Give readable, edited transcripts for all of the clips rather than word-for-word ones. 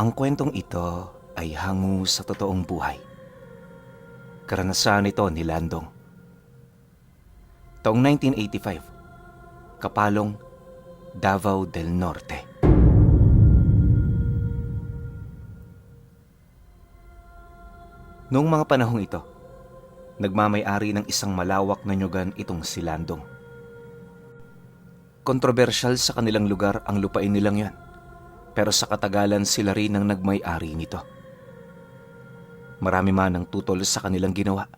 Ang kwentong ito ay hango sa totoong buhay. Karanasan ito ni Landong. Taong 1985, Kapalong, Davao del Norte. Noong mga panahong ito, nagmamay-ari ng isang malawak na nyugan itong si Landong. Kontrobersyal sa kanilang lugar ang lupain nilang yan, pero sa katagalan sila rin ang nagmay-ari nito. Marami man ang tutol sa kanilang ginawa.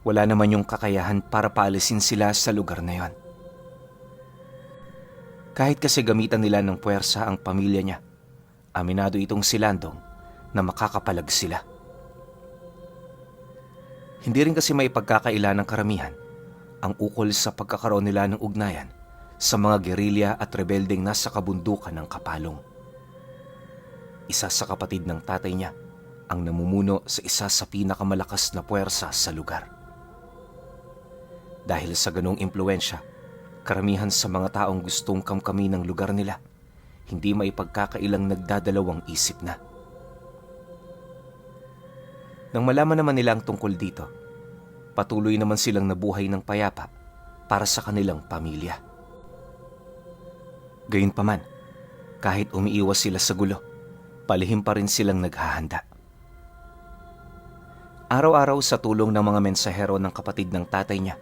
Wala naman yung kakayahan para paalisin sila sa lugar na yon. Kahit kasi gamitan nila ng puwersa ang pamilya niya, aminado itong si Landong na makakapalag sila. Hindi rin kasi may pagkakaila ng karamihan ang ukol sa pagkakaroon nila ng ugnayan sa mga gerilya at rebeldeng nasa kabundukan ng Kapalong. Isa sa kapatid ng tatay niya ang namumuno sa isa sa pinakamalakas na puwersa sa lugar. Dahil sa ganong impluensya, karamihan sa mga taong gustong kamkamin ng lugar nila, hindi maipagkakailang nagdadalawang isip na. Nang malaman naman nila ang tungkol dito, patuloy naman silang nabuhay ng payapa para sa kanilang pamilya. Gayunpaman, kahit umiiwas sila sa gulo, palihim pa rin silang naghahanda. Araw-araw sa tulong ng mga mensahero ng kapatid ng tatay niya,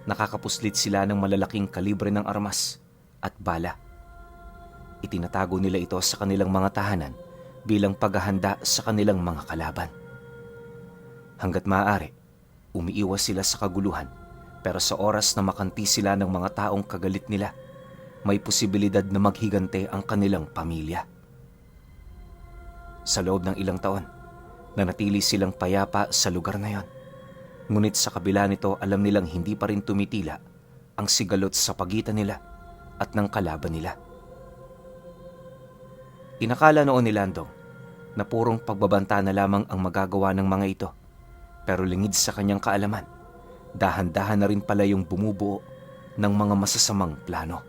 nakakapuslit sila ng malalaking kalibre ng armas at bala. Itinatago nila ito sa kanilang mga tahanan bilang paghahanda sa kanilang mga kalaban. Hanggat maaari, umiiwas sila sa kaguluhan, pero sa oras na makanti sila ng mga taong kagalit nila, may posibilidad na maghigante ang kanilang pamilya. Sa loob ng ilang taon, nanatili silang payapa sa lugar na yon. Ngunit sa kabila nito, alam nilang hindi pa rin tumitila ang sigalot sa pagitan nila at ng kalaban nila. Inakala noon ni Landong na purong pagbabanta na lamang ang magagawa ng mga ito, pero lingid sa kanyang kaalaman, dahan-dahan na rin pala yung bumubuo ng mga masasamang plano.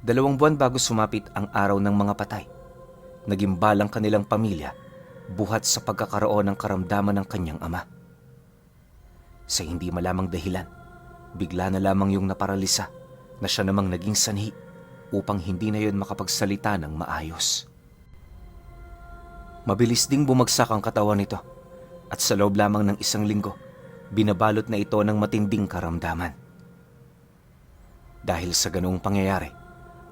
2 buwan bago sumapit ang araw ng mga patay, nagimbal ang kanilang pamilya buhat sa pagkakaroon ng karamdaman ng kanyang ama. Sa hindi malamang dahilan, bigla na lamang yung naparalisa na siya namang naging sanhi upang hindi na yun makapagsalita ng maayos. Mabilis ding bumagsak ang katawan nito at sa loob lamang ng 1 linggo, binabalot na ito ng matinding karamdaman. Dahil sa ganoong pangyayari,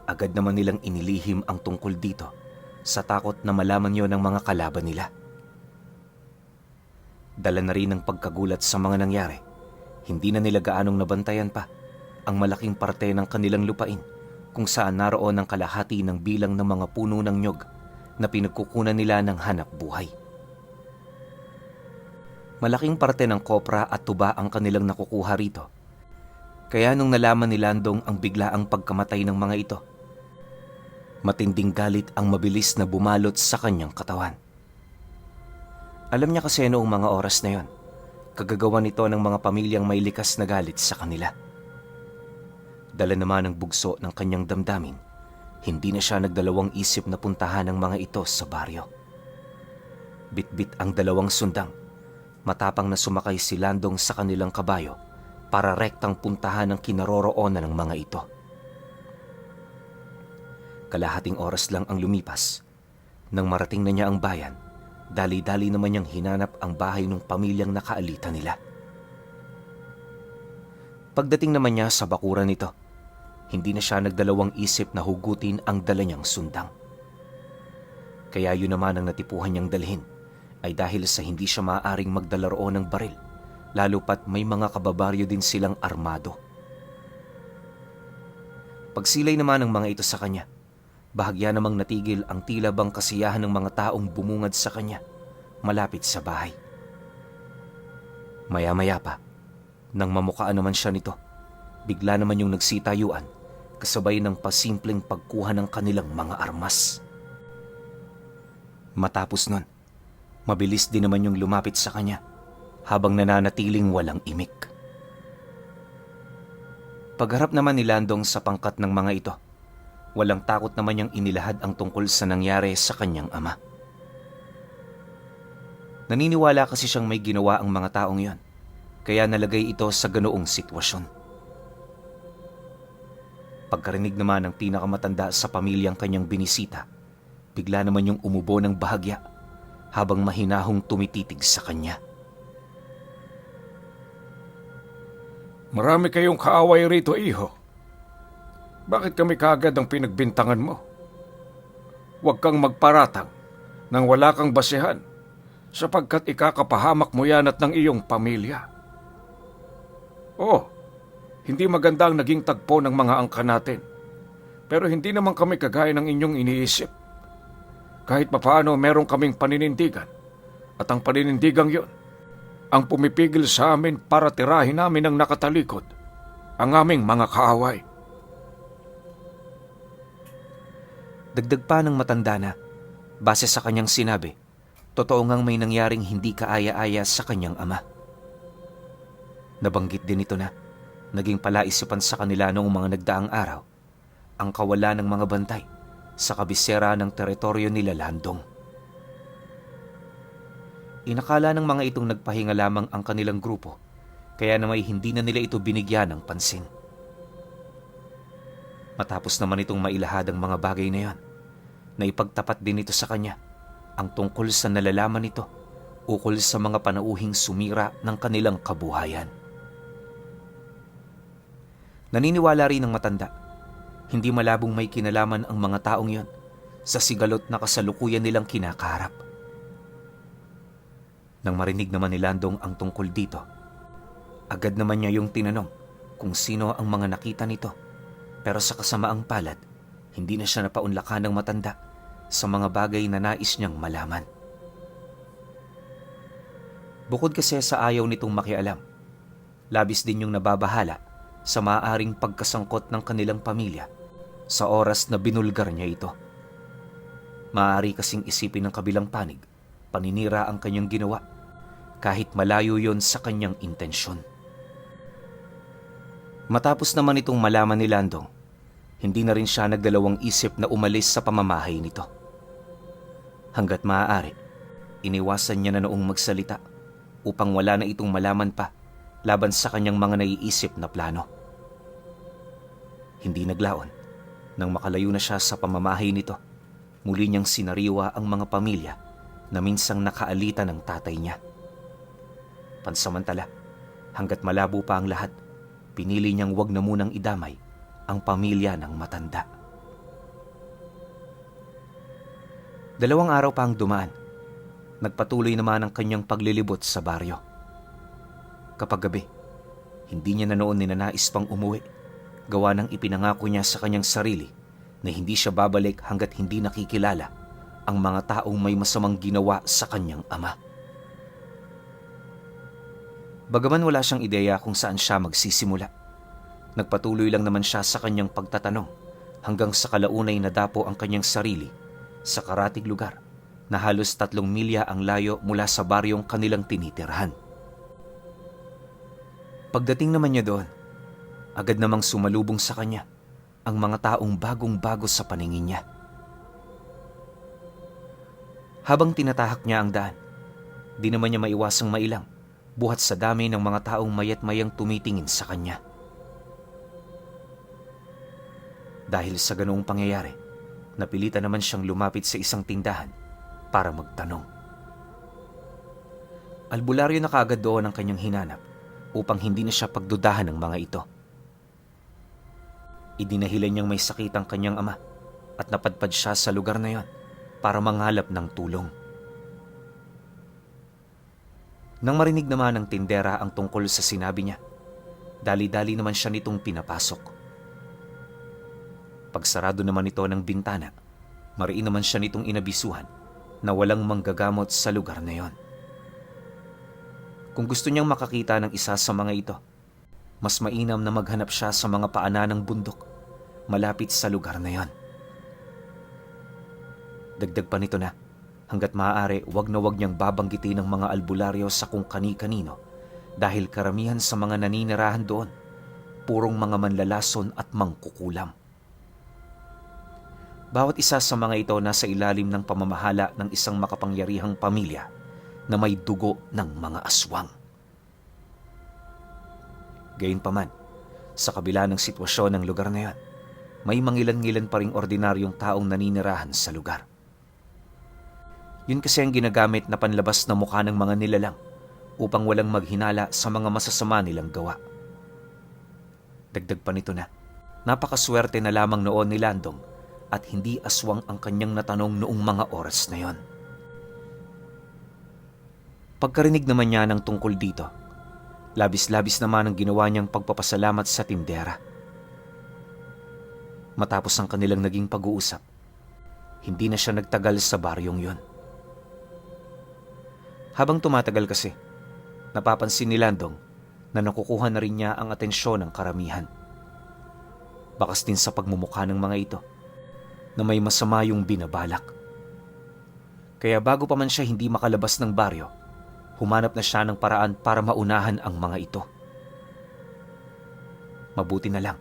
agad naman nilang inilihim ang tungkol dito sa takot na malaman yon ng mga kalaban nila. Dala na rin ng pagkagulat sa mga nangyari, hindi na nila gaanong nabantayan pa ang malaking parte ng kanilang lupain kung saan naroon ang kalahati ng bilang ng mga puno ng nyog na pinagkukunan nila ng hanap buhay. Malaking parte ng kopra at tuba ang kanilang nakukuha rito. Kaya nung nalaman ni Landong ang biglaang pagkamatay ng mga ito, matinding galit ang mabilis na bumalot sa kanyang katawan. Alam niya kasi noong mga oras na yon, kagagawa nito ng mga pamilyang may likas na galit sa kanila. Dala naman ng bugso ng kanyang damdamin, hindi na siya nagdalawang isip na puntahan ng mga ito sa baryo. Bitbit ang 2 sundang, matapang na sumakay si Landong sa kanilang kabayo para rektang puntahan ang kinaroroonan ng mga ito. Kalahating oras lang ang lumipas. Nang marating na niya ang bayan, dali-dali naman niyang hinanap ang bahay ng pamilyang nakaalita nila. Pagdating naman niya sa bakuran nito, hindi na siya nagdalawang isip na hugutin ang dala niyang sundang. Kaya yun naman ang natipuhan niyang dalhin ay dahil sa hindi siya maaaring magdala roon ng baril, lalo pat may mga kababaryo din silang armado. Pagsilay naman ng mga ito sa kanya, bahagya namang natigil ang tila bang kasiyahan ng mga taong bumungad sa kanya malapit sa bahay. Maya-maya pa, nang mamukaan naman siya nito, bigla naman yung nagsitayuan kasabay ng pasimpleng pagkuha ng kanilang mga armas. Matapos nun, mabilis din naman yung lumapit sa kanya habang nananatiling walang imik. Pagharap naman ni Landong sa pangkat ng mga ito, Walang takot naman niyang inilahad ang tungkol sa nangyari sa kanyang ama. Naniniwala kasi siyang may ginawa ang mga taong yon, kaya nalagay ito sa ganoong sitwasyon. Pagkarinig naman ng pinakamatanda sa pamilyang kanyang binisita, bigla naman yung umubo ng bahagya habang mahinahong tumititig sa kanya. Marami kayong kaaway rito, iho. Bakit kami kaagad ang pinagbintangan mo? Huwag kang magparatang nang wala kang basehan, sapagkat ikakapahamak mo yan at ng iyong pamilya. Hindi maganda ang naging tagpo ng mga angka natin. Pero hindi naman kami kagaya ng inyong iniisip. Kahit papaano meron kaming paninindigan. At ang paninindigang yon, ang pumipigil sa amin para tirahin namin ang nakatalikod, ang aming mga kaaway. Dagdag pa ng matanda na, base sa kanyang sinabi, totoo ngang may nangyaring hindi kaaya-aya sa kanyang ama. Nabanggit din ito na naging palaisipan sa kanila noong mga nagdaang araw ang kawalan ng mga bantay sa kabisera ng teritoryo nila Landong. Inakala ng mga itong nagpahinga lamang ang kanilang grupo, kaya na may hindi na nila ito binigyan ng pansin. Matapos naman itong mailahad ang mga bagay na yan, naipagtapat din ito sa kanya ang tungkol sa nalalaman nito ukol sa mga panauhing sumira ng kanilang kabuhayan. Naniniwala rin ng matanda, hindi malabong may kinalaman ang mga taong yon sa sigalot na kasalukuyan nilang kinakaharap. Nang marinig naman ni Landong ang tungkol dito, agad naman niya yung tinanong kung sino ang mga nakita nito, pero sa kasamaang palad, hindi na siya napaunlakan ng matanda sa mga bagay na nais niyang malaman. Bukod kasi sa ayaw nitong makialam, labis din yung nababahala sa maaaring pagkasangkot ng kanilang pamilya sa oras na binulgar niya ito. Maaari kasing isipin ng kabilang panig, paninira ang kanyang ginawa, kahit malayo yon sa kanyang intensyon. Matapos naman itong malaman ni Landong, hindi na rin siya nagdalawang isip na umalis sa pamamahay nito. Hanggat maaari, iniwasan niya na noong magsalita upang wala na itong malaman pa laban sa kanyang mga naiisip na plano. Hindi naglaon, nang makalayo na siya sa pamamahay nito, muli niyang sinariwa ang mga pamilya na minsang nakaalita ng tatay niya. Pansamantala, hanggat malabo pa ang lahat, pinili niyang wag na munang idamay ang pamilya ng matanda. 2 araw pa ang dumaan, nagpatuloy naman ang kanyang paglilibot sa baryo. Kapag gabi, hindi niya na noon ninanais pang umuwi, gawa ng ipinangako niya sa kanyang sarili na hindi siya babalik hanggat hindi nakikilala ang mga taong may masamang ginawa sa kanyang ama. Bagaman wala siyang ideya kung saan siya magsisimula, nagpatuloy lang naman siya sa kanyang pagtatanong hanggang sa kalaunay nadapo ang kanyang sarili sa karatig lugar na halos 3 milya ang layo mula sa baryong kanilang tinitirhan. Pagdating naman niya doon, agad namang sumalubong sa kanya ang mga taong bagong-bago sa paningin niya. Habang tinatahak niya ang daan, di naman niya maiwasang mailang buhat sa dami ng mga taong mayat-mayang tumitingin sa kanya. Dahil sa ganoong pangyayari, napilitan naman siyang lumapit sa isang tindahan para magtanong. Albularyo na kaagad doon ang kanyang hinanap upang hindi na siya pagdudahan ng mga ito. Idinahilan niyang may sakit ang kanyang ama at napadpad siya sa lugar na yon para manghalap ng tulong. Nang marinig naman ng tindera ang tungkol sa sinabi niya, dali-dali naman siya nitong pinapasok. Pagsarado naman ito ng bintana, mariin naman siya nitong inabisuhan na walang manggagamot sa lugar na yon. Kung gusto niyang makakita ng isa sa mga ito, mas mainam na maghanap siya sa mga paanan ng bundok malapit sa lugar na yon. Dagdag pa nito na, hanggat maaari wag na wag niyang babanggitin ng mga albularyo sa kung kani-kanino dahil karamihan sa mga naninirahan doon, purong mga manlalason at mangkukulam. Bawat isa sa mga ito nasa ilalim ng pamamahala ng isang makapangyarihang pamilya na may dugo ng mga aswang. Gayunpaman, sa kabila ng sitwasyon ng lugar na yan, may mangilan-ngilan pa ring ordinaryong taong naninirahan sa lugar. Yun kasi ang ginagamit na panlabas na mukha ng mga nilalang upang walang maghinala sa mga masasama nilang gawa. Dagdag pa nito na, napakaswerte na lamang noon ni Landong at hindi aswang ang kanyang natanong noong mga oras na yon. Pagkarinig naman niya ng tungkol dito, labis-labis naman ang ginawa niyang pagpapasalamat sa tindera. Matapos ang kanilang naging pag-uusap, hindi na siya nagtagal sa baryong yon. Habang tumatagal kasi, napapansin ni Landong na nakukuha na rin niya ang atensyon ng karamihan. Bakas din sa pagmumukha ng mga ito na may masama yung binabalak. Kaya bago pa man siya hindi makalabas ng baryo, humanap na siya ng paraan para maunahan ang mga ito. Mabuti na lang,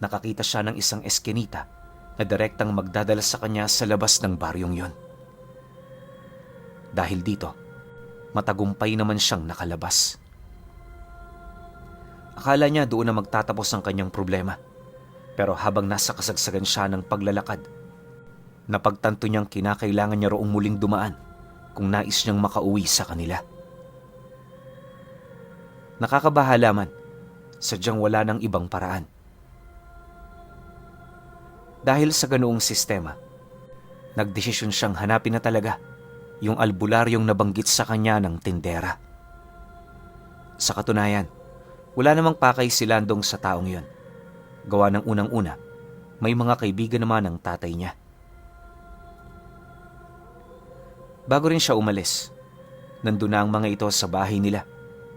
nakakita siya ng isang eskinita na direktang magdadala sa kanya sa labas ng baryong yon. Dahil dito, matagumpay naman siyang nakalabas. Akala niya doon na magtatapos ang kanyang problema. Pero habang nasa kasagsagan siya ng paglalakad, napagtanto niyang kinakailangan niya roong muling dumaan kung nais niyang makauwi sa kanila. Nakakabahala man, sadyang wala ng ibang paraan. Dahil sa ganoong sistema, nagdesisyon siyang hanapin na talaga yung albularyong nabanggit sa kanya ng tindera. Sa katunayan, wala namang pakay si Landong sa taong yon. Gawa ng unang-una, may mga kaibigan naman ng tatay niya. Bago rin siya umalis, nandun na ang mga ito sa bahay nila,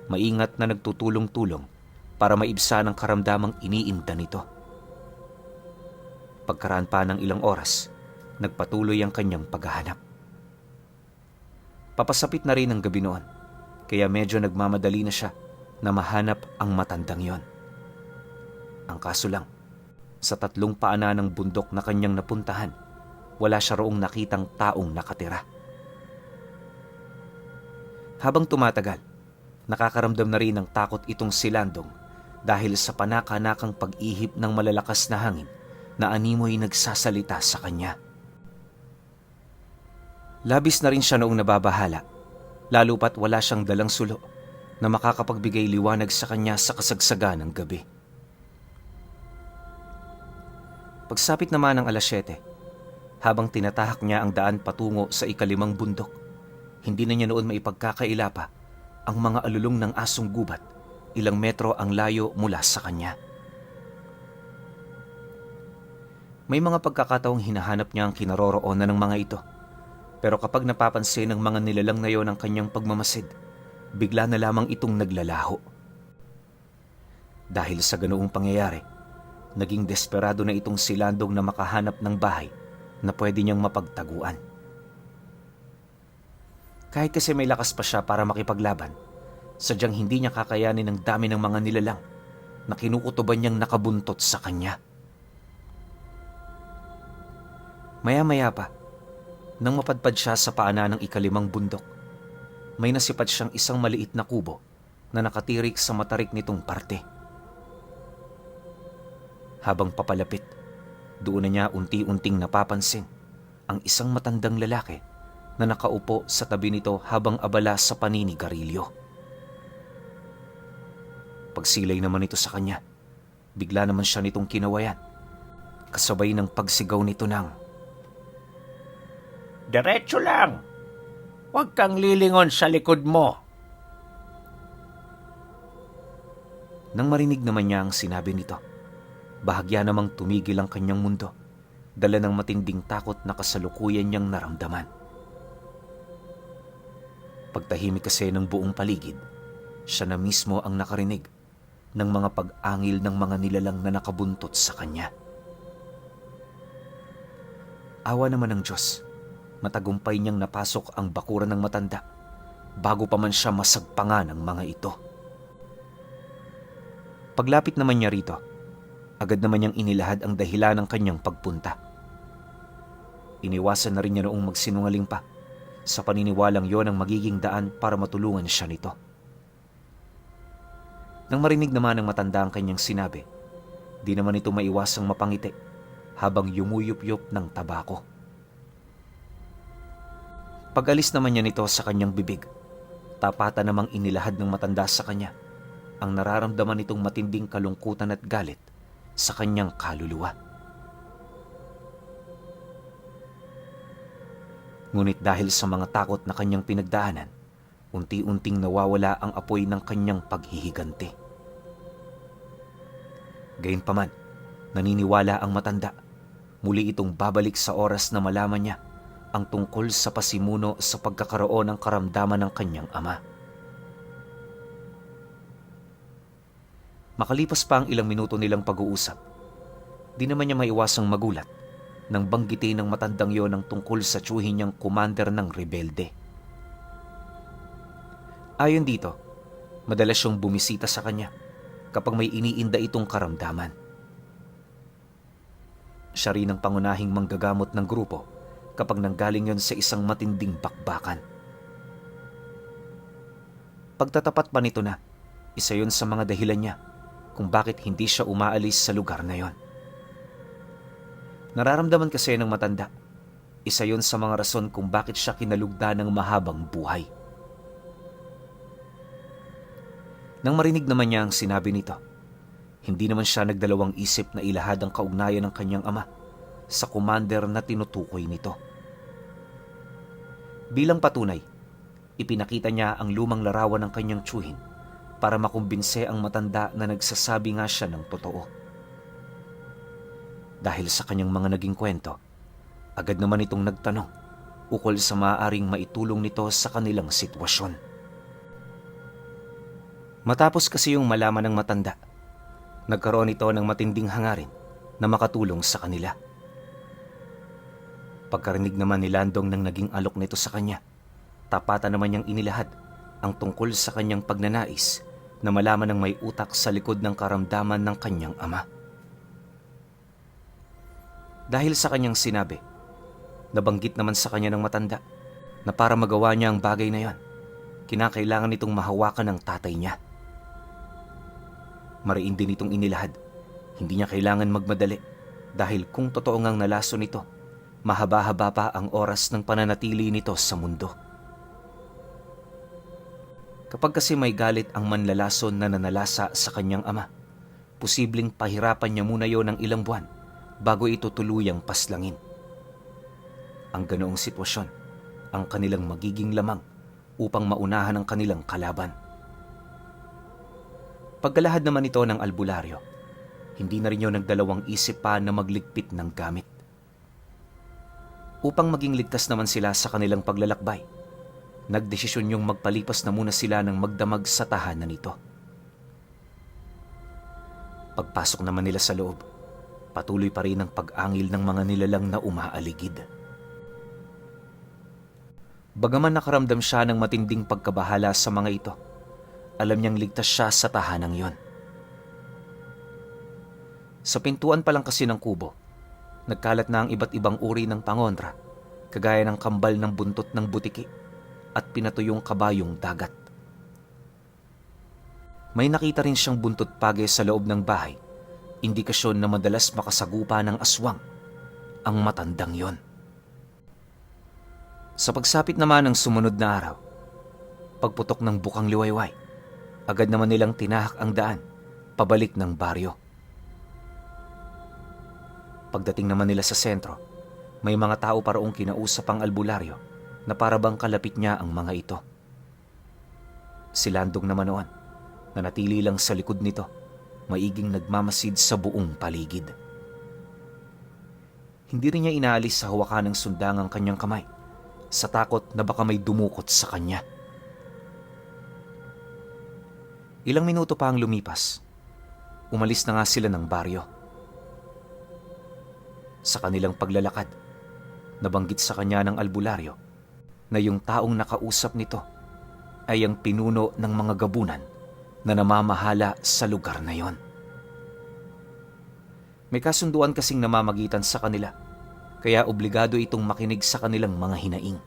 maingat na nagtutulong-tulong para maibsan ang karamdamang iniinda nito. Pagkaraan pa ng ilang oras, nagpatuloy ang kanyang paghahanap. Papasapit na rin ang gabi noon, kaya medyo nagmamadali na siya na mahanap ang matandang yon. Ang kaso lang, sa 3 paanan ng bundok na kanyang napuntahan, wala siya roong nakitang taong nakatira. Habang tumatagal, nakakaramdam na rin ng takot itong si Landong dahil sa panaka-nakang pag-ihip ng malalakas na hangin na animoy nagsasalita sa kanya. Labis na rin siya noong nababahala, lalo pat wala siyang dalang sulo na makakapagbigay liwanag sa kanya sa kasagsagan ng gabi. Pagsapit naman ng 7:00, habang tinatahak niya ang daan patungo sa ika-5 bundok, hindi na niya noon maipagkakaila pa ang mga alulong ng asong gubat, ilang metro ang layo mula sa kanya. May mga pagkakataong hinahanap niya ang kinaroroonan ng mga ito, pero kapag napapansin ng mga nilalang na yon ang kanyang pagmamasid, bigla na lamang itong naglalaho. Dahil sa ganoong pangyayari, naging desperado na itong si Landong na makahanap ng bahay na pwede niyang mapagtaguan. Kahit kasi may lakas pa siya para makipaglaban, sadyang hindi niya kakayanin ang dami ng mga nilalang na kinukutuban niyang nakabuntot sa kanya. Maya-maya pa, nang mapadpad siya sa paanan ng ika-5 bundok, may nasipat siyang isang maliit na kubo na nakatirik sa matarik nitong parte. Habang papalapit, doon na niya unti-unting napapansin ang isang matandang lalaki na nakaupo sa tabi nito habang abala sa paninigarilyo. Pagsilay naman ito sa kanya, bigla naman siya nitong kinawayan, kasabay ng pagsigaw nito ng, "Diretso lang! Huwag kang lilingon sa likod mo!" Nang marinig naman niya ang sinabi nito, bahagya namang tumigil ang kanyang mundo, dala ng matinding takot na kasalukuyan niyang naramdaman. Pagtahimik kasi ng buong paligid, siya na mismo ang nakarinig ng mga pag-angil ng mga nilalang na nakabuntot sa kanya. Awa naman ng Diyos, matagumpay niyang napasok ang bakuran ng matanda bago pa man siya masagpangan ng mga ito. Paglapit naman niya rito, agad naman niyang inilahad ang dahilan ng kanyang pagpunta. Iniwasan na rin niya noong magsinungaling pa, sa paniniwalang yon ang magiging daan para matulungan siya nito. Nang marinig naman ng matanda ang kanyang sinabi, di naman ito maiwasang mapangiti habang yumuyup-yup ng tabako. Pag-alis naman niya nito sa kanyang bibig, tapatan namang inilahad ng matanda sa kanya ang nararamdaman nitong matinding kalungkutan at galit sa kanyang kaluluwa. Ngunit dahil sa mga takot na kanyang pinagdaanan, unti-unting nawawala ang apoy ng kanyang paghihiganti. Gayunpaman, naniniwala ang matanda, muli itong babalik sa oras na malaman niya ang tungkol sa pasimuno sa pagkakaroon ng karamdaman ng kanyang ama. Makalipas pa ang ilang minuto nilang pag-uusap, di naman niya maiwasang magulat nang banggitin ng matandang yon ang tungkol sa tiyuhin niyang commander ng rebelde. Ayon dito, madalas siyang bumisita sa kanya kapag may iniinda itong karamdaman. Siya rin ang pangunahing manggagamot ng grupo kapag nanggaling yon sa isang matinding bakbakan. Pagtatapat pa nito na, isa yon sa mga dahilan niya kung bakit hindi siya umaalis sa lugar na yon. Nararamdaman kasi ng matanda, isa yon sa mga rason kung bakit siya kinalugda ng mahabang buhay. Nang marinig naman niya ang sinabi nito, hindi naman siya nagdalawang isip na ilahad ang kaugnayan ng kanyang ama sa commander na tinutukoy nito. Bilang patunay, ipinakita niya ang lumang larawan ng kanyang tiyuhin para makumbinse ang matanda na nagsasabi nga siya ng totoo. Dahil sa kanyang mga naging kwento, agad naman itong nagtanong ukol sa maaaring maitulong nito sa kanilang sitwasyon. Matapos kasi yung malaman ng matanda, nagkaroon ito ng matinding hangarin na makatulong sa kanila. Pagkarinig naman ni Landong ng naging alok nito sa kanya, tapatan naman niyang inilahad ang tungkol sa kanyang pagnanais na malaman ng may utak sa likod ng karamdaman ng kanyang ama. Dahil sa kanyang sinabi, nabanggit naman sa kanya ng matanda na para magawa niya ang bagay na yon, kinakailangan itong mahawakan ng tatay niya. Mariin din itong inilahad, hindi niya kailangan magmadali dahil kung totoo ngang nalaso nito, mahaba-haba pa ang oras ng pananatili nito sa mundo. Kapag kasi may galit ang manlalason na nanalasa sa kanyang ama, posibleng pahirapan niya muna yon ng ilang buwan bago ito tuluyang paslangin. Ang ganoong sitwasyon ang kanilang magiging lamang upang maunahan ang kanilang kalaban. Pagkalahad naman ito ng albularyo, hindi na rin yun nagdalawang isip pa na magligpit ng gamit. Upang maging ligtas naman sila sa kanilang paglalakbay, nagdesisyon yung magpalipas na muna sila ng magdamag sa tahanan nito. Pagpasok naman nila sa loob, patuloy pa rin ang pag-angil ng mga nilalang na umaaligid. Bagaman nakaramdam siya ng matinding pagkabahala sa mga ito, alam niyang ligtas siya sa tahanang yon. Sa pintuan pa lang kasi ng kubo, nagkalat na ang iba't ibang uri ng pangondra, kagaya ng kambal ng buntot ng butiki at pinatuyong kabayong dagat. May nakita rin siyang buntot page sa loob ng bahay, indikasyon na madalas makasagupa ng aswang ang matandang yon. Sa pagsapit naman ng sumunod na araw, pagputok ng bukang liwayway, agad naman nilang tinahak ang daan pabalik ng baryo. Pagdating naman nila sa sentro, may mga tao pa roong kinausap ang albularyo na parabang kalapit niya ang mga ito. Si Landong naman noon, na natili lang sa likod nito, maiging nagmamasid sa buong paligid. Hindi rin niya inaalis sa hawakan ng sundang ang kanyang kamay, sa takot na baka may dumukot sa kanya. Ilang minuto pa ang lumipas, umalis na nga sila ng baryo. Sa kanilang paglalakad, nabanggit sa kanya ng albularyo na yung taong nakausap nito ay ang pinuno ng mga gabunan na namamahala sa lugar na yon. May kasunduan kasing namamagitan sa kanila kaya obligado itong makinig sa kanilang mga hinaing.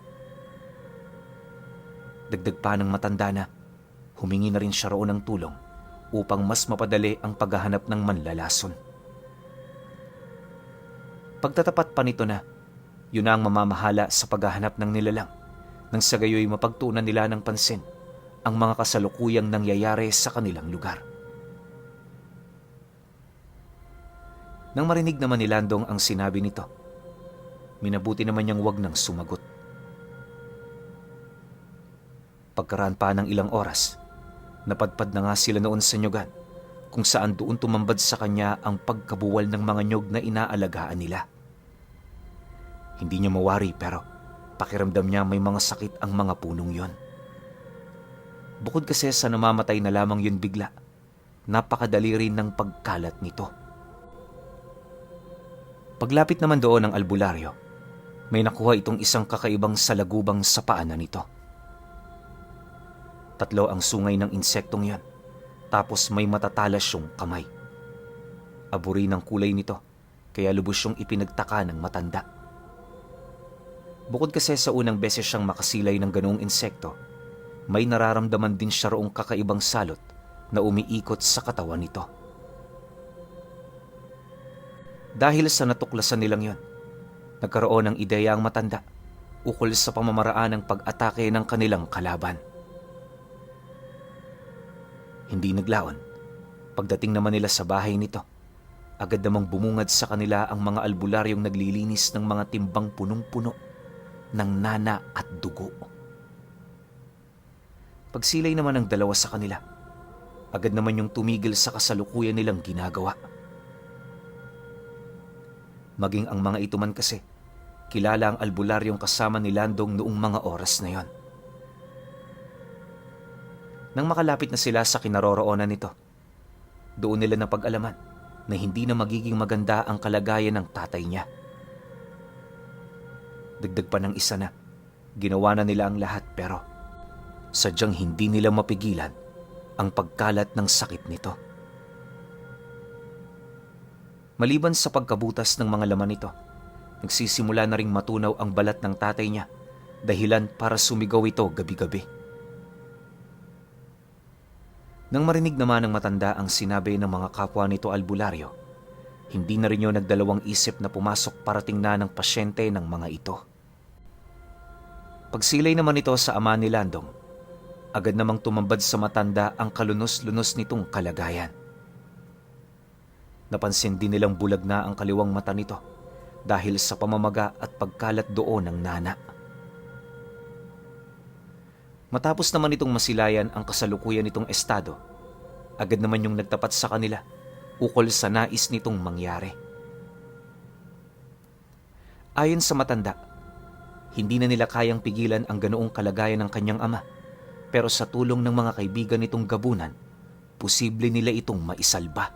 Dagdag pa ng matanda na, humingi na rin siya roon ng tulong upang mas mapadali ang paghahanap ng manlalason. Pagtatapat pa nito na, yun na ang mamamahala sa paghahanap ng nilalang, nang sa gayoy mapagtuunan nila ng pansin ang mga kasalukuyang nangyayari sa kanilang lugar. Nang marinig naman ni Landong ang sinabi nito, minabuti naman niyang wag nang sumagot. Pagkaraan pa ng ilang oras, napadpad na nga sila noon sa nyugan, kung saan doon tumambad sa kanya ang pagkabuwal ng mga nyog na inaalagaan nila. Hindi niya mawari pero pakiramdam niya may mga sakit ang mga punong yon. Bukod kasi sa namamatay na lamang yun bigla, napakadali rin ng pagkalat nito. Paglapit naman doon ng albularyo, may nakuha itong isang kakaibang salagubang sa paanan nito. 3 ang sungay ng insektong yon, tapos may matatalas yung kamay. Aburi ng kulay nito, kaya lubos yung ipinagtaka ng matanda. Bukod kasi sa unang beses siyang makasilay ng ganoong insekto, may nararamdaman din siya roong kakaibang salot na umiikot sa katawan nito. Dahil sa natuklasan nilang yon, nagkaroon ng ideya ang matanda ukol sa pamamaraan ng pag-atake ng kanilang kalaban. Hindi naglaon, pagdating naman nila sa bahay nito, agad namang bumungad sa kanila ang mga albularyong naglilinis ng mga timbang punong-puno ng nana at dugo. Pagsilay naman ng dalawa sa kanila, agad naman yung tumigil sa kasalukuyan nilang ginagawa. Maging ang mga ito man kasi, kilala ang albularyong kasama ni Landong noong mga oras na yon. Nang makalapit na sila sa kinaroroonan nito, doon nila napag-alaman na hindi na magiging maganda ang kalagayan ng tatay niya. Dagdag pa ng isa na, ginawa na nila ang lahat pero sadyang hindi nila mapigilan ang pagkalat ng sakit nito. Maliban sa pagkabutas ng mga laman nito, nagsisimula na ring matunaw ang balat ng tatay niya, dahilan para sumigaw ito gabi-gabi. Nang marinig naman ng matanda ang sinabi ng mga kapwa nito albularyo, hindi na rin yun nagdalawang isip na pumasok para tingnan ng pasyente ng mga ito. Pagsilay naman ito sa ama ni Landong, agad namang tumambad sa matanda ang kalunos-lunos nitong kalagayan. Napansin din nilang bulag na ang kaliwang mata nito dahil sa pamamaga at pagkalat doon ng nana. Matapos naman itong masilayan ang kasalukuyan nitong estado, agad naman yung nagtapat sa kanila ukol sa nais nitong mangyari. Ayon sa matanda, hindi na nila kayang pigilan ang ganoong kalagayan ng kanyang ama, pero sa tulong ng mga kaibigan nitong gabunan, posible nila itong maisalba.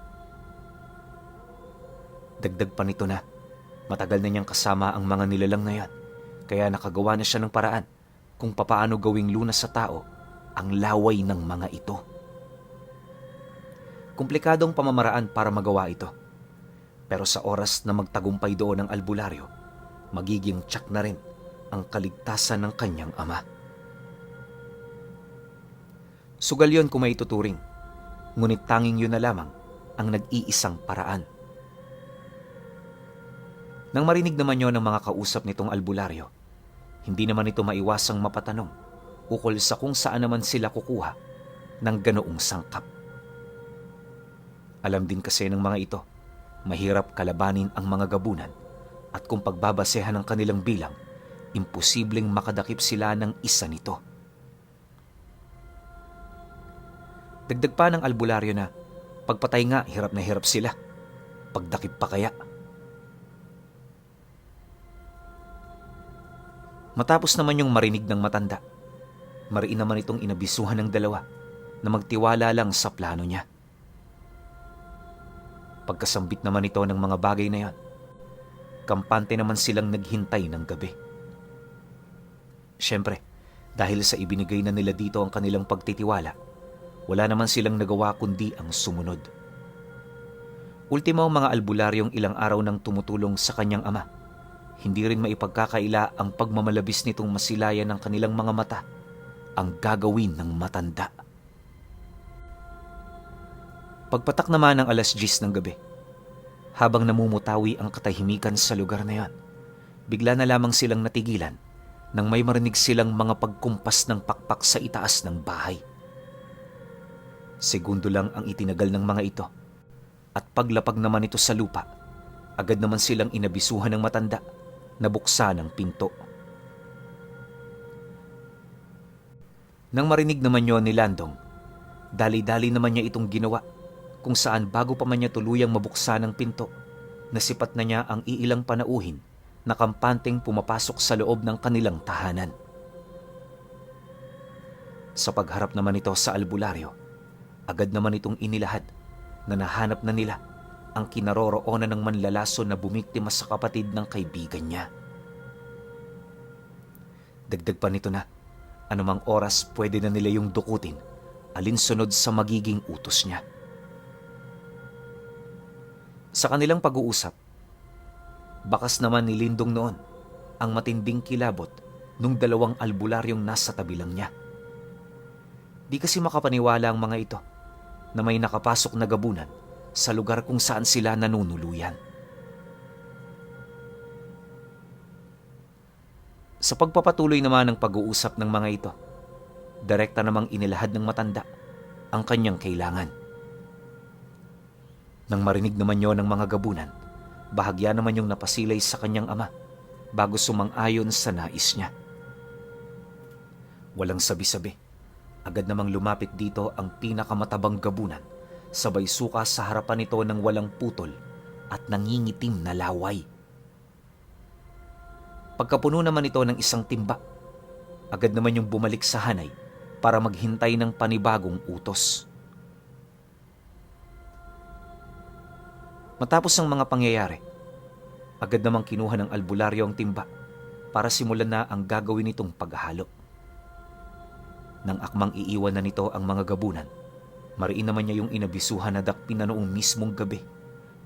Dagdag pa nito na, matagal na niyang kasama ang mga nilalang na yan, kaya nakagawa na siya ng paraan kung papaano gawing lunas sa tao ang laway ng mga ito. Komplikadong pamamaraan para magawa ito, pero sa oras na magtagumpay doon ang albularyo, magiging tiyak na rin ang kaligtasan ng kanyang ama. Sugal yon kung may tuturing, ngunit tanging yun na lamang ang nag-iisang paraan. Nang marinig naman yon ng mga kausap nitong albularyo, hindi naman ito maiwasang mapatanong ukol sa kung saan naman sila kukuha ng ganoong sangkap. Alam din kasi ng mga ito, mahirap kalabanin ang mga gabunan at kung pagbabasehan ng kanilang bilang, imposibleng makadakip sila ng isa nito. Dagdag pa ng albularyo na, pagpatay nga hirap na hirap sila, pagdakip pa kaya. Matapos naman yung marinig ng matanda, mariin naman itong inabisuhan ng dalawa na magtiwala lang sa plano niya. Pagkasambit naman ito ng mga bagay na yon, kampante naman silang naghintay ng gabi. Siyempre, dahil sa ibinigay na nila dito ang kanilang pagtitiwala, wala naman silang nagawa kundi ang sumunod. Ultimo ang mga albularyong ilang araw nang tumutulong sa kanyang ama, Hindi rin maipagkakaila ang pagmamalabis nitong masilayan ng kanilang mga mata ang gagawin ng matanda. Pagpatak naman ng 10:00 ng gabi, habang namumutawi ang katahimikan sa lugar na yon, bigla na lamang silang natigilan nang may marinig silang mga pagkumpas ng pakpak sa itaas ng bahay. Segundo lang ang itinagal ng mga ito, at paglapag naman ito sa lupa, agad naman silang inabisuhan ng matanda na buksan ang pinto. Nang marinig naman yon ni Landong, dali-dali naman niya itong ginawa, kung saan bago pa man niya tuluyang mabuksan ang pinto, nasipat na niya ang iilang panauhin na kampanteng pumapasok sa loob ng kanilang tahanan. Sa pagharap naman ito sa albularyo, agad naman itong inilahad na nahanap na nila ang kinaroroonan ng manlalason na bumiktima sa kapatid ng kaibigan niya. Dagdag pa nito na anumang oras pwede na nila yung dukutin alinsunod sa magiging utos niya. Sa kanilang pag-uusap, bakas naman ni Lindong noon ang matinding kilabot nung 2 albularyong nasa tabi lang niya. Di kasi makapaniwala ang mga ito na may nakapasok na gabunan sa lugar kung saan sila nanunuluyan. Sa pagpapatuloy naman ng pag-uusap ng mga ito, direkta namang inilahad ng matanda ang kanyang kailangan. Nang marinig naman yon ng mga gabunan, bahagya naman yung napasilay sa kanyang ama bago sumang-ayon sa nais niya. Walang sabi-sabi, agad namang lumapit dito ang pinakamatabang gabunan, sabay suka sa harapan nito ng walang putol at nangingitim na laway. Pagkapuno naman ito ng isang timba, agad naman yung bumalik sa hanay para maghintay ng panibagong utos. Matapos ang mga pangyayari, agad namang kinuha ng albularyo ang timba para simulan na ang gagawin nitong paghahalo. Nang akmang iiwan na nito ang mga gabunan, mariin naman niya yung inabisuhan na dakpin na noong mismong gabi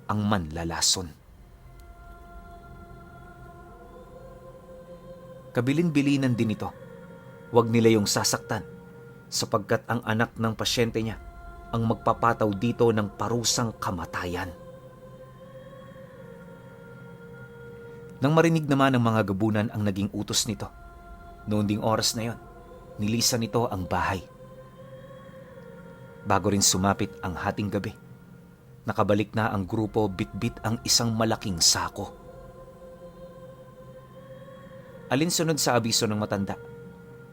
ang manlalason. Kabilin-bilinan din ito, huwag nila yung sasaktan sapagkat ang anak ng pasyente niya ang magpapataw dito ng parusang kamatayan. Nang marinig naman ng mga gabunan ang naging utos nito, noon ding oras na yon, nilisan nito ang bahay. Bago rin sumapit ang hating gabi, nakabalik na ang grupo bitbit ang isang malaking sako. Alinsunod sa abiso ng matanda,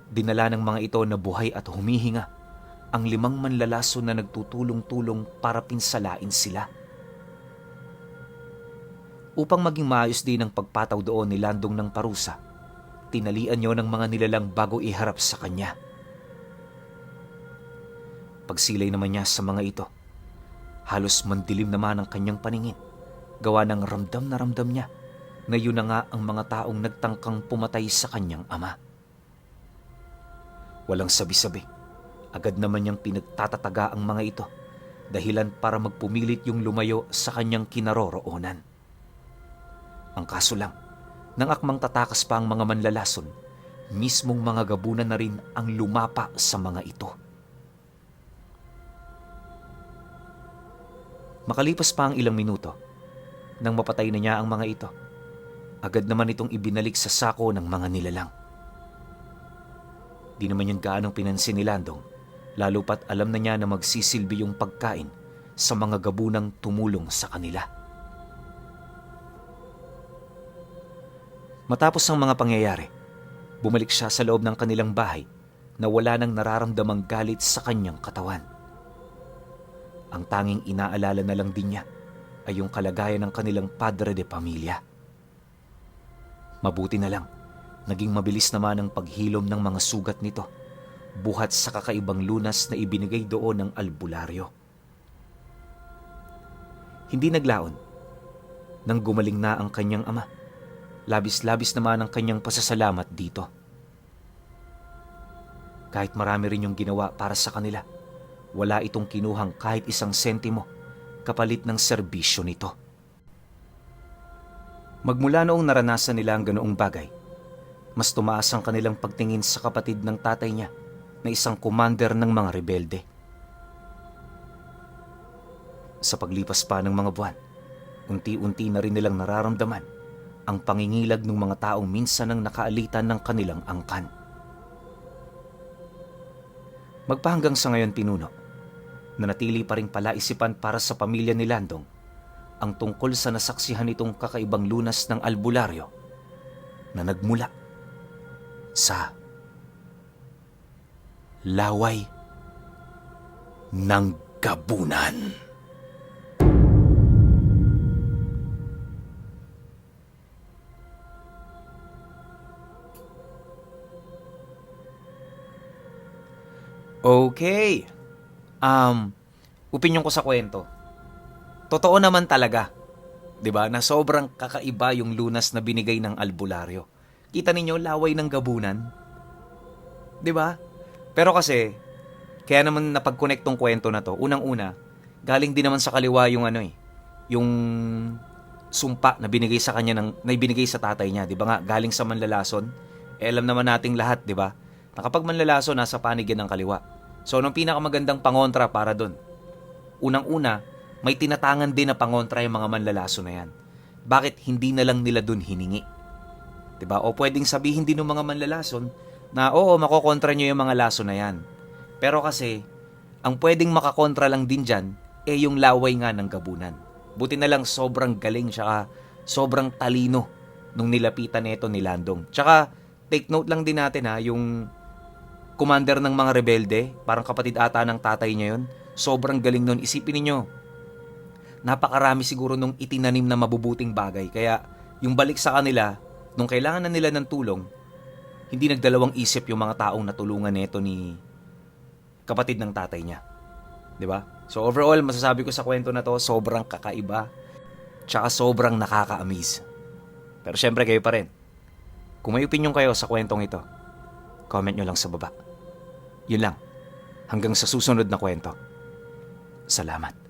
dinala ng mga ito na buhay at humihinga ang 5 manlalason na nagtutulong-tulong para pinsalain sila. Upang maging maayos din ang pagpataw doon ni Landong ng parusa, tinalian niyo ng mga nilalang bago iharap sa kanya. Pagsilay naman niya sa mga ito, halos mandilim naman ang kanyang paningin, gawa ng ramdam na ramdam niya na yun na nga ang mga taong nagtangkang pumatay sa kanyang ama. Walang sabi-sabi, agad naman niyang pinagtatataga ang mga ito, dahilan para magpumilit yung lumayo sa kanyang kinaroroonan. Ang kaso lang, nang akmang tatakas pa ang mga manlalason, mismong mga gabunan na rin ang lumapa sa mga ito. Makalipas pa ang ilang minuto, nang mapatay na niya ang mga ito, agad naman itong ibinalik sa sako ng mga nilalang. Di naman yan gaanong pinansin ni Landong, lalo pat alam na niya na magsisilbi yung pagkain sa mga gabunang tumulong sa kanila. Matapos ang mga pangyayari, bumalik siya sa loob ng kanilang bahay na wala nang nararamdamang galit sa kanyang katawan. Ang tanging inaalala na lang din niya ay yung kalagayan ng kanilang padre de pamilya. Mabuti na lang, naging mabilis naman ang paghilom ng mga sugat nito, buhat sa kakaibang lunas na ibinigay doon ng albularyo. Hindi naglaon, nang gumaling na ang kanyang ama, labis-labis naman ang kanyang pasasalamat dito. Kahit marami rin yung ginawa para sa kanila, wala itong kinuhang kahit 1 sentimo kapalit ng serbisyo nito. Magmula noong naranasan nila ang ganoong bagay, mas tumaas ang kanilang pagtingin sa kapatid ng tatay niya na isang commander ng mga rebelde. Sa paglipas pa ng mga buwan, unti-unti na rin nilang nararamdaman ang pangingilag ng mga taong minsan ang nakaalitan ng kanilang angkan. Magpahanggang sa ngayon, pinuno, nanatili pa rin palaisipan para sa pamilya ni Landong ang tungkol sa nasaksihan nitong kakaibang lunas ng albularyo na nagmula sa laway ng gabunan. Okay. Opinyon ko sa kwento. Totoo naman talaga, 'di ba? Na sobrang kakaiba yung lunas na binigay ng albularyo. Kita ninyo laway ng gabunan, 'di ba? Pero kasi kaya naman napag-connect tong kwento na to. Unang-una, galing din naman sa kaliwa yung yung sumpa na binigay sa kanya na ibinigay sa tatay niya, 'di ba nga? Galing sa manlalason. Alam naman nating lahat, 'di ba? Na kapag manlalason nasa panig yan ng kaliwa. So, anong pinakamagandang pangontra para doon? Unang-una, may tinatangan din na pangontra yung mga manlalaso na yan. Bakit hindi na lang nila dun hiningi? Diba? O pwedeng sabihin din ng mga manlalason na oo, makokontra nyo yung mga laso na yan. Pero kasi, ang pwedeng makakontra lang din dyan, yung laway nga ng gabunan. Buti na lang sobrang galing tsaka sobrang talino nung nilapitan nito ni Landong. Tsaka, take note lang din natin yung commander ng mga rebelde, parang kapatid ata ng tatay niya yun. Sobrang galing nun. Isipin niyo, napakarami siguro nung itinanim na mabubuting bagay. Kaya yung balik sa kanila, nung kailangan na nila ng tulong, hindi nagdalawang isip yung mga taong natulungan nito ni kapatid ng tatay niya. 'Di ba? So overall, masasabi ko sa kwento na to, sobrang kakaiba, tsaka sobrang nakaka-amaze. Pero syempre kayo pa rin. Kung may opinion kayo sa kwentong ito, comment nyo lang sa baba. Yun lang. Hanggang sa susunod na kwento. Salamat.